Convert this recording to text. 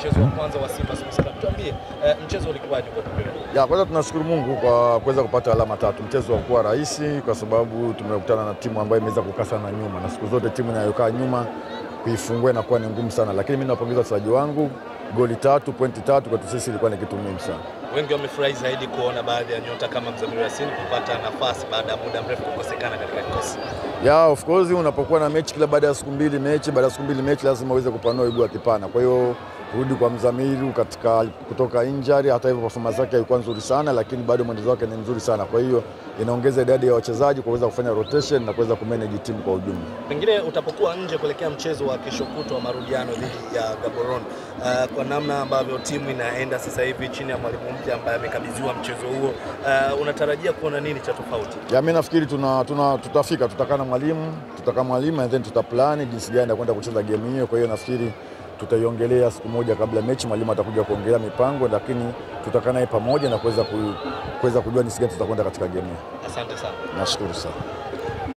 mchezo wa kwanza wa Simba Sports Club. Tuambie mchezo ulikuwaje kwa kweli? Kwanza tunashukuru Mungu kwa kuweza kupata alama 3. Mchezo ulikuwa rahisi kwa sababu tumekutana na timu ambayo imeweza kukasa na nyuma, na siku zote timu inayokaa nyuma kuifungua inakuwa ni ngumu sana, lakini mimi napongeza wachezaji wangu. Goli 3, pointi 3 kwetu sisi ilikuwa ni kitu muhimu sana. Wengi wamefurahi zaidi kuona baadhi ya nyota kama Mzamiru Yassin kupata nafasi baada ya muda mrefu kukosekana katika kikosi. Of course unapokuwa na mechi kila baada ya siku mbili mechi lazima uweze kupanua ibu ya kipana. Kwa hiyo kurudi kwa Mzamiru kutoka injury, hata hivyo performance yake ilikuwa nzuri sana, lakini bado mwendezo wake ni mzuri sana. Kwa hiyo inaongeza idadi ya wachezaji kuweza kufanya rotation na kuweza kumanage timu kwa ujumla. Pengine utapokuwa nje kuelekea mchezo wa kesho kutwa wa marudiano dhidi ya Gaborone, kwa namna ambavyo timu inaenda sasa hivi chini ya mwalimu mpya ambaye amekabidhiwa mchezo huo, unatarajia kuona nini cha tofauti? Mimi nafikiri tutafika, tutakaa na mwalimu and then tutaplan jinsi gani ya kwenda kucheza game hiyo. Kwa hiyo nafikiri tutaiongelea siku moja kabla mechi, mwalimu atakuja kuongelea mipango, lakini tutakaa naye pamoja na kuweza kujua jinsi gani tutakwenda katika game hiyo. Asante sana. Nashukuru sana.